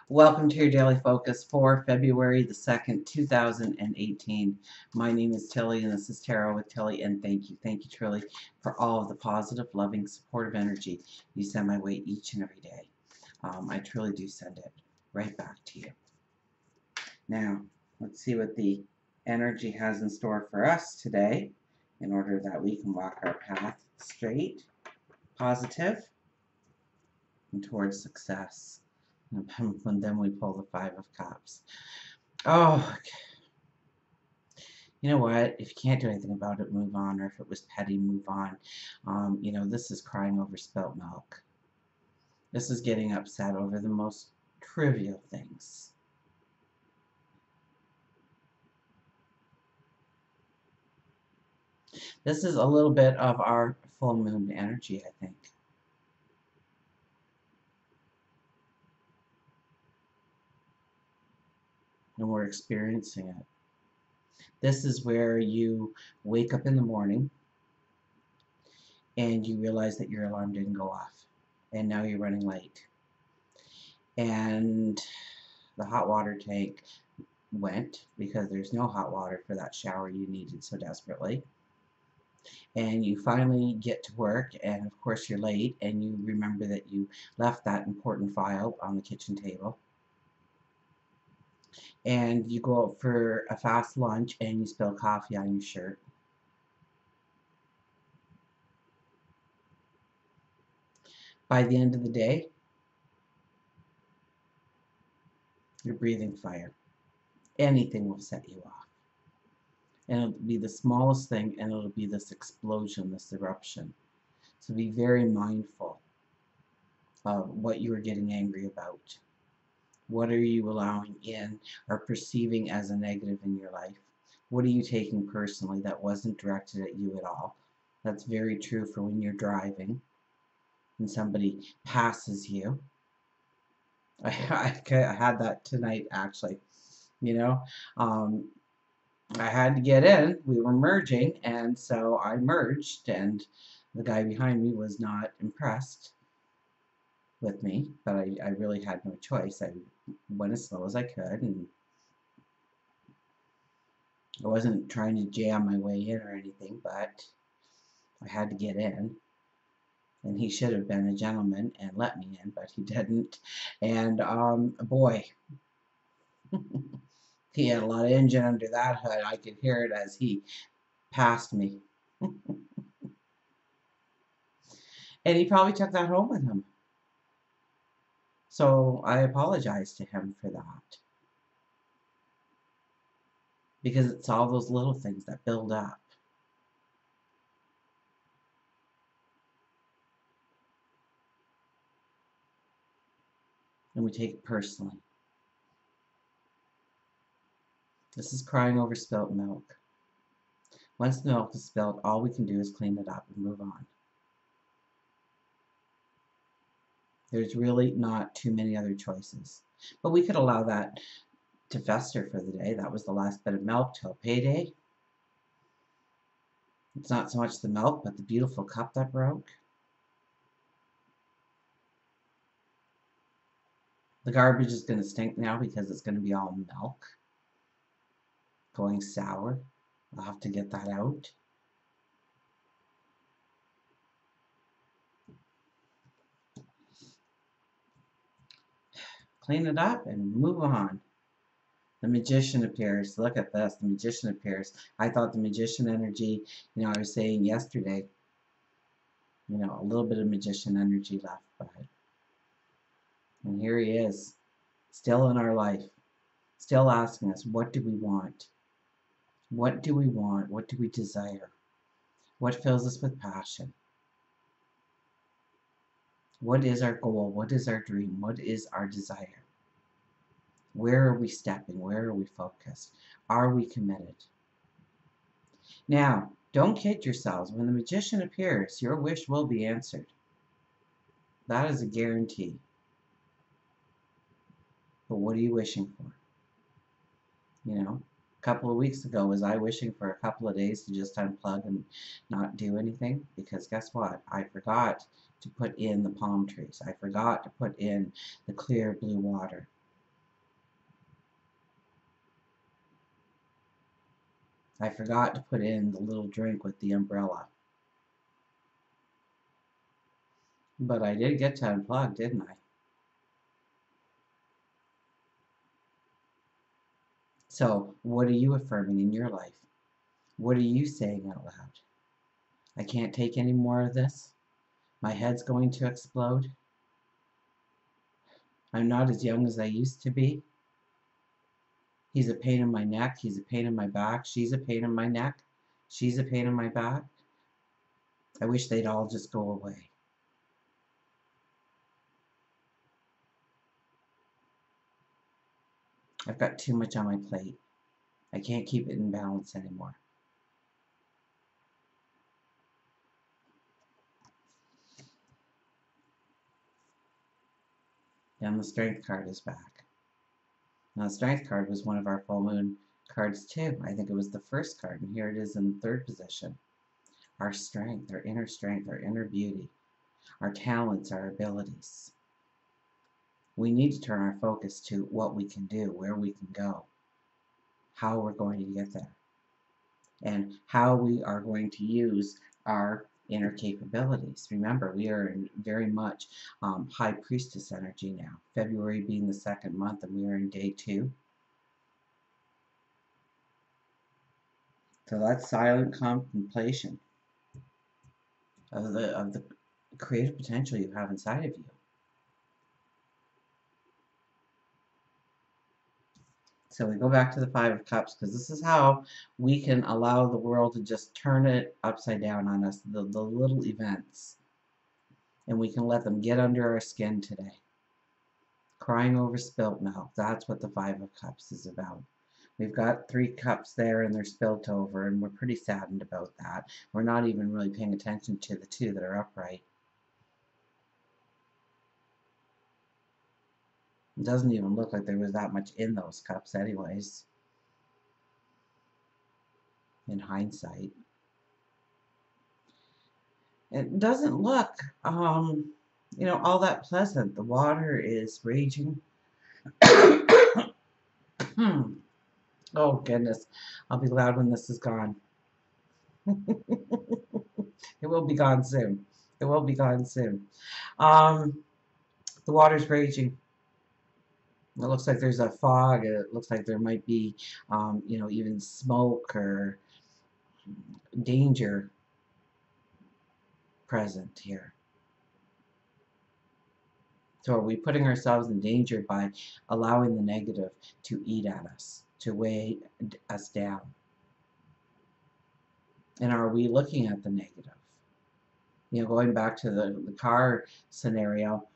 Welcome to your daily focus for February the 2nd, 2018. My name is Tilly and this is Tarot with Tilly, and thank you. Thank you truly for all of the positive, loving, supportive energy you send my way each and every day. I truly do send it right back to you. Now, let's see what the energy has in store for us today in order that we can walk our path straight, positive, and towards success. And then we pull the Five of Cups. Oh, you know what? If you can't do anything about it, move on. Or if it was petty, move on. This is crying over spilt milk. This is getting upset over the most trivial things. This is a little bit of our full moon energy, I think. And we're experiencing it. This is where you wake up in the morning and you realize that your alarm didn't go off. And now you're running late. And the hot water tank went because there's no hot water for that shower you needed so desperately. And you finally get to work, and of course you're late, and you remember that you left that important file on the kitchen table. And you go out for a fast lunch and you spill coffee on your shirt. By the end of the day, you're breathing fire. Anything will set you off. And it'll be the smallest thing, and it'll be this explosion, this eruption. So be very mindful of what you are getting angry about. What are you allowing in or perceiving as a negative in your life? What are you taking personally that wasn't directed at you at all? That's very true for when you're driving and somebody passes you. I had that tonight, actually. You know, um, I had to get in. We were merging, and so I merged, and the guy behind me was not impressed with me, but I really had no choice. I went as slow as I could, and I wasn't trying to jam my way in or anything, but I had to get in. And he should have been a gentleman and let me in, but he didn't. And boy, he had a lot of engine under that hood. I could hear it as he passed me. And he probably took that home with him. So I apologize to him for that. Because it's all those little things that build up. And we take it personally. This is crying over spilt milk. Once the milk is spilled, all we can do is clean it up and move on. There's really not too many other choices. But we could allow that to fester for the day. That was the last bit of milk till payday. It's not so much the milk, but the beautiful cup that broke. The garbage is going to stink now because it's going to be all milk going sour. I'll have to get that out. Clean it up and move on. The Magician appears. Look at this. The Magician appears. I thought the Magician energy, I was saying yesterday, a little bit of Magician energy left, but and here he is, still in our life, still asking us, what do we want? What do we want? What do we desire? What fills us with passion? What is our goal? What is our dream? What is our desire? Where are we stepping? Where are we focused? Are we committed? Now, don't kid yourselves. When the Magician appears, your wish will be answered. That is a guarantee. But what are you wishing for? A couple of weeks ago, was I wishing for a couple of days to just unplug and not do anything? Because guess what? I forgot to put in the palm trees. I forgot to put in the clear blue water. I forgot to put in the little drink with the umbrella. But I did get to unplug, didn't I? So, what are you affirming in your life? What are you saying out loud? I can't take any more of this. My head's going to explode. I'm not as young as I used to be. He's a pain in my neck. He's a pain in my back. She's a pain in my neck. She's a pain in my back. I wish they'd all just go away. I've got too much on my plate. I can't keep it in balance anymore. And the Strength card is back. Now, the Strength card was one of our full moon cards too. I think it was the first card, and here it is in third position. Our strength, our inner beauty, our talents, our abilities. We need to turn our focus to what we can do, where we can go, how we're going to get there, and how we are going to use our inner capabilities. Remember, we are in very much High Priestess energy now. February being the second month, and we are in day 2. So that's silent contemplation of the creative potential you have inside of you. So we go back to the Five of Cups, because this is how we can allow the world to just turn it upside down on us, the little events. And we can let them get under our skin today. Crying over spilt milk, that's what the Five of Cups is about. We've got 3 cups there and they're spilt over, and we're pretty saddened about that. We're not even really paying attention to the 2 that are upright. It doesn't even look like there was that much in those cups anyways, in hindsight. It doesn't look, all that pleasant. The water is raging. Oh, goodness. I'll be glad when this is gone. It will be gone soon. It will be gone soon. The water's raging. It looks like there's a fog. It looks like there might be, even smoke or danger present here. So are we putting ourselves in danger by allowing the negative to eat at us, to weigh us down? And are we looking at the negative? Going back to the car scenario,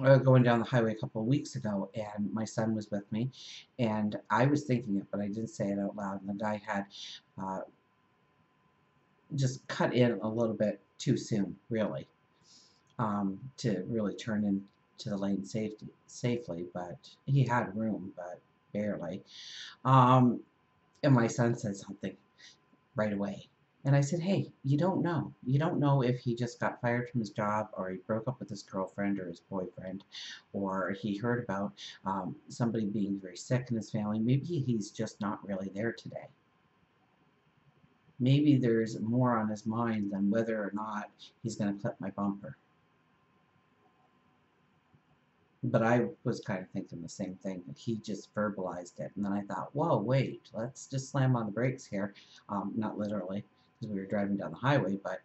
going down the highway a couple of weeks ago, and my son was with me, and I was thinking it, but I didn't say it out loud, and the guy had just cut in a little bit too soon, really, to really turn into the lane safely, but he had room, but barely. And my son said something right away. And I said, hey, you don't know. You don't know if he just got fired from his job, or he broke up with his girlfriend or his boyfriend, or he heard about somebody being very sick in his family. Maybe he's just not really there today. Maybe there's more on his mind than whether or not he's going to clip my bumper. But I was kind of thinking the same thing. He just verbalized it. And then I thought, whoa, wait, let's just slam on the brakes here. Not literally, because we were driving down the highway, but,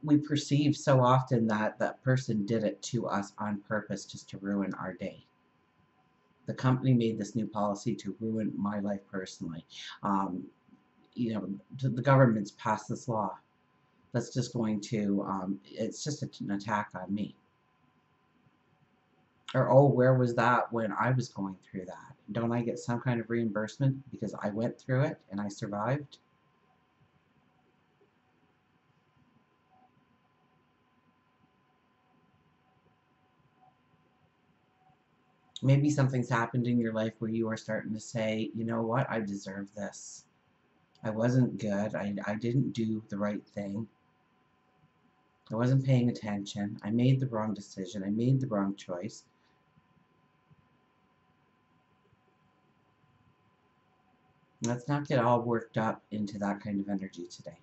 we perceive so often that that person did it to us on purpose just to ruin our day. The company made this new policy to ruin my life personally. The government's passed this law that's just going to, it's just an attack on me. Or, oh, where was that when I was going through that? Don't I get some kind of reimbursement because I went through it and I survived? Maybe something's happened in your life where you are starting to say, you know what, I deserve this. I wasn't good. I didn't do the right thing. I wasn't paying attention. I made the wrong decision. I made the wrong choice. Let's not get all worked up into that kind of energy today.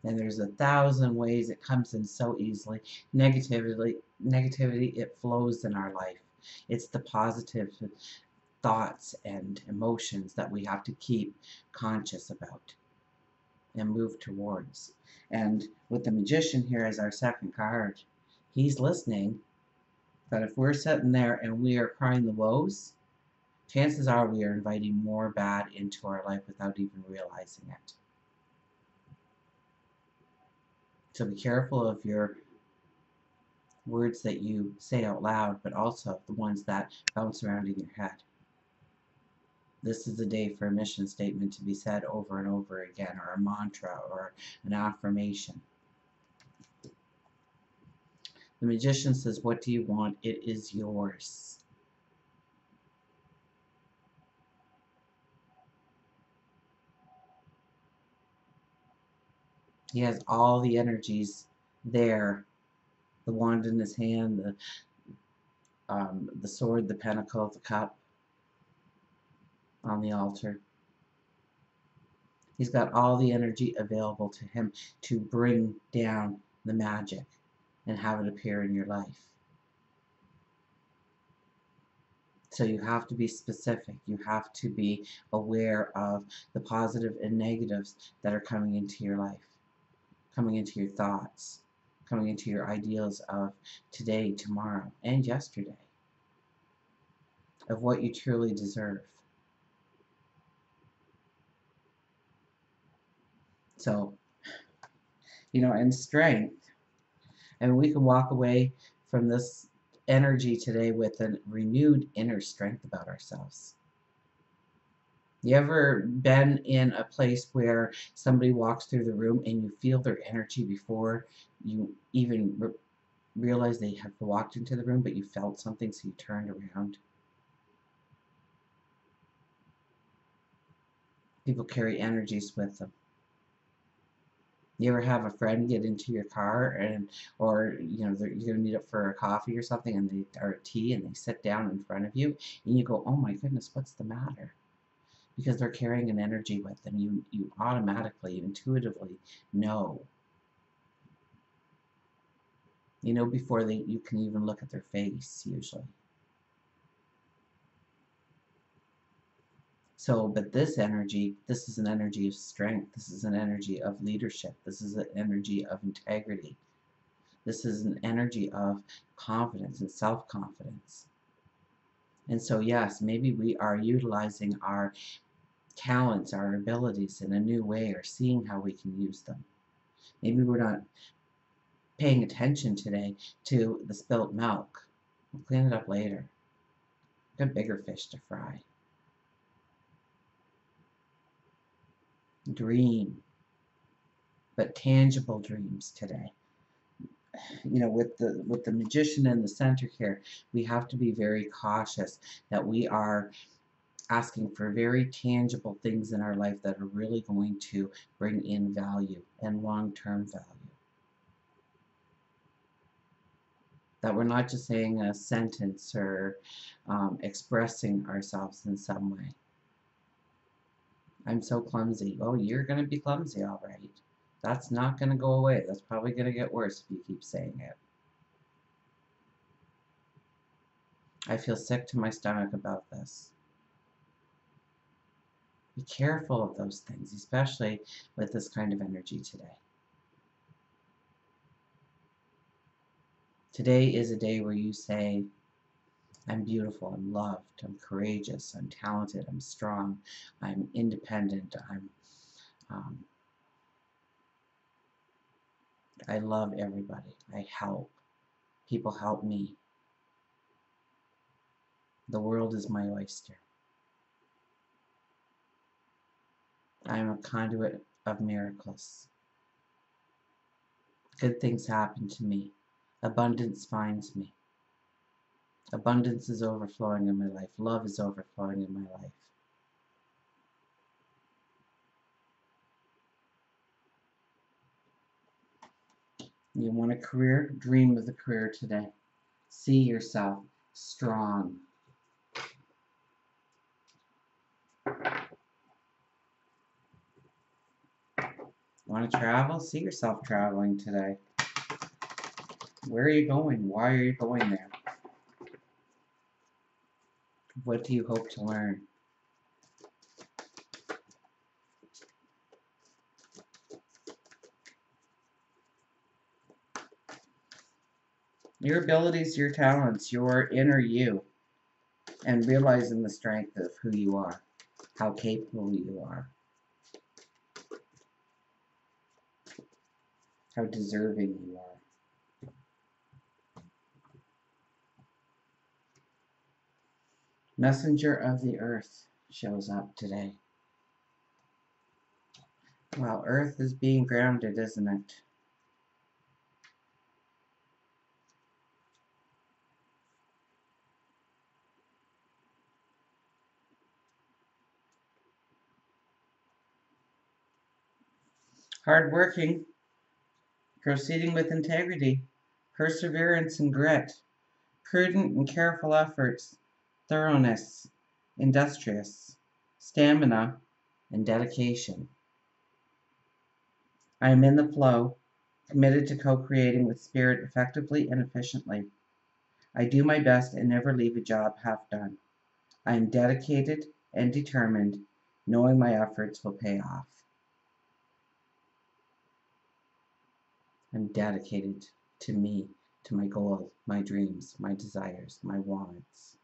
And there's 1,000 ways it comes in so easily. Negativity, it flows in our life. It's the positive thoughts and emotions that we have to keep conscious about and move towards. And with the Magician here as our second card, he's listening. But if we're sitting there and we are crying the woes, chances are we are inviting more bad into our life without even realizing it. So be careful of your words that you say out loud, but also the ones that bounce around in your head. This is a day for a mission statement to be said over and over again, or a mantra, or an affirmation. The Magician says, what do you want? It is yours. He has all the energies there. The wand in his hand, the sword, the pentacle, the cup on the altar. He's got all the energy available to him to bring down the magic and have it appear in your life. So you have to be specific. You have to be aware of the positive and negatives that are coming into your life, coming into your thoughts, coming into your ideals of today, tomorrow, and yesterday, of what you truly deserve. So, and strength. And we can walk away from this energy today with a renewed inner strength about ourselves. You ever been in a place where somebody walks through the room and you feel their energy before you even realize they have walked into the room, but you felt something, so you turned around? People carry energies with them. You ever have a friend get into your car or you're gonna meet up for a coffee or something, and or tea, and they sit down in front of you, and you go, oh my goodness, what's the matter? Because they're carrying an energy with them. You automatically, intuitively know. You know before you can even look at their face, usually. So, but this energy, this is an energy of strength. This is an energy of leadership. This is an energy of integrity. This is an energy of confidence and self-confidence. And so, yes, maybe we are utilizing our talents, our abilities in a new way, or seeing how we can use them. Maybe we're not paying attention today to the spilt milk. We'll clean it up later. Got bigger fish to fry. Dream, but tangible dreams today. With the Magician in the center here, we have to be very cautious that we are asking for very tangible things in our life that are really going to bring in value and long-term value. That we're not just saying a sentence or expressing ourselves in some way. I'm so clumsy. Oh, you're going to be clumsy, all right. That's not going to go away. That's probably going to get worse if you keep saying it. I feel sick to my stomach about this. Be careful of those things, especially with this kind of energy today. Today is a day where you say, I'm beautiful, I'm loved, I'm courageous, I'm talented, I'm strong, I'm independent, I love everybody, I help, people help me. The world is my oyster. I am a conduit of miracles. Good things happen to me. Abundance finds me. Abundance is overflowing in my life. Love is overflowing in my life. You want a career? Dream of the career today. See yourself strong. Want to travel? See yourself traveling today. Where are you going? Why are you going there? What do you hope to learn? Your abilities, your talents, your inner you, and realizing the strength of who you are, how capable you are, how deserving you are. Messenger of the Earth shows up today. Well, Earth is being grounded, isn't it? Hardworking, proceeding with integrity, perseverance and grit, prudent and careful efforts, thoroughness, industrious, stamina, and dedication. I am in the flow, committed to co-creating with spirit effectively and efficiently. I do my best and never leave a job half done. I am dedicated and determined, knowing my efforts will pay off. I'm dedicated to me, to my goals, my dreams, my desires, my wants.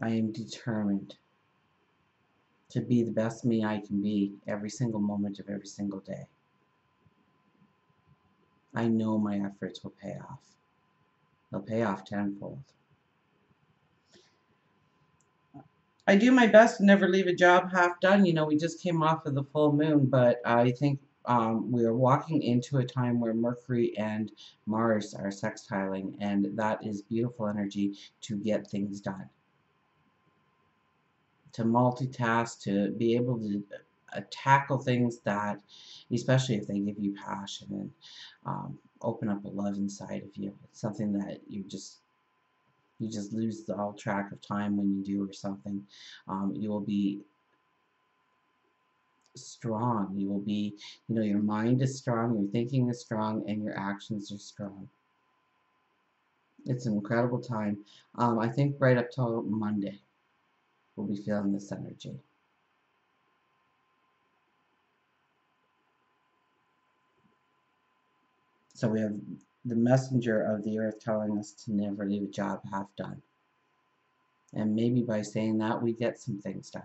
I am determined to be the best me I can be every single moment of every single day. I know my efforts will pay off. They'll pay off tenfold. I do my best to never leave a job half done. You know, we just came off of the full moon, but I think we are walking into a time where Mercury and Mars are sextiling, and that is beautiful energy to get things done, to multitask, to be able to tackle things that, especially if they give you passion and open up a love inside of you. It's something that you just lose all track of time when you do or something. You will be strong. You will be, you know, your mind is strong, your thinking is strong, and your actions are strong. It's an incredible time. I think right up till Monday, we'll be feeling this energy. So we have the messenger of the earth telling us to never leave a job half done. And maybe by saying that, we get some things done.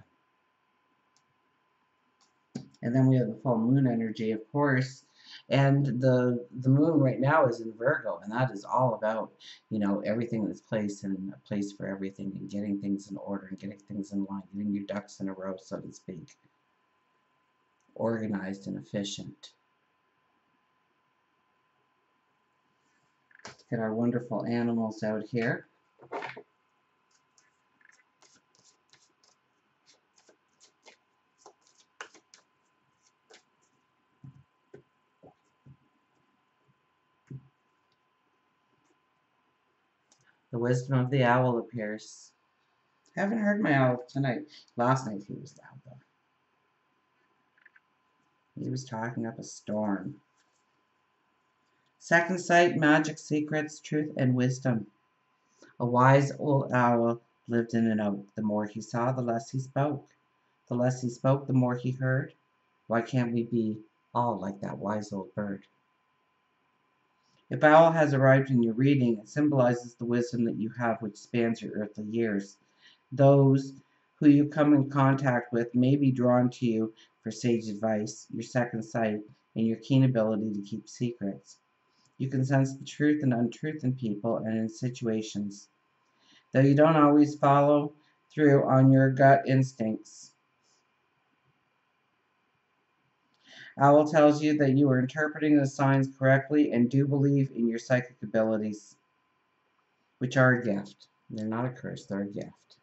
And then we have the full moon energy, of course. And the moon right now is in Virgo, and that is all about, you know, everything that's placed in a place for everything and getting things in order and getting things in line, getting your ducks in a row, so to speak. Organized and efficient. Let's get our wonderful animals out here. The wisdom of the owl appears. Haven't heard my owl tonight. Last night he was loud though. He was talking up a storm. Second sight, magic, secrets, truth, and wisdom. A wise old owl lived in an oak. The more he saw, the less he spoke. The less he spoke, the more he heard. Why can't we be all like that wise old bird? If owl has arrived in your reading, it symbolizes the wisdom that you have which spans your earthly years. Those who you come in contact with may be drawn to you for sage advice, your second sight, and your keen ability to keep secrets. You can sense the truth and untruth in people and in situations. Though you don't always follow through on your gut instincts, Owl tells you that you are interpreting the signs correctly and do believe in your psychic abilities, which are a gift. They're not a curse, they're a gift.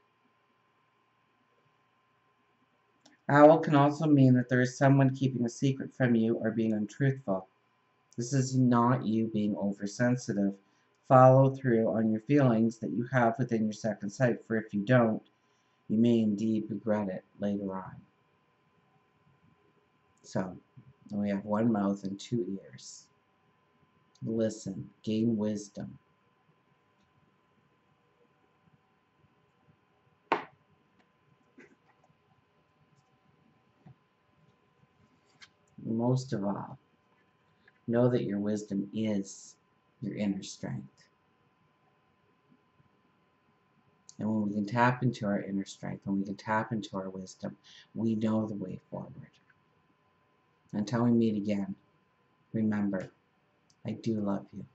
Owl can also mean that there is someone keeping a secret from you or being untruthful. This is not you being oversensitive. Follow through on your feelings that you have within your second sight, for if you don't, you may indeed regret it later on. So, we have one mouth and two ears. Listen, gain wisdom. Most of all, know that your wisdom is your inner strength. And when we can tap into our inner strength, when we can tap into our wisdom, we know the way forward. Until we meet again, remember, I do love you.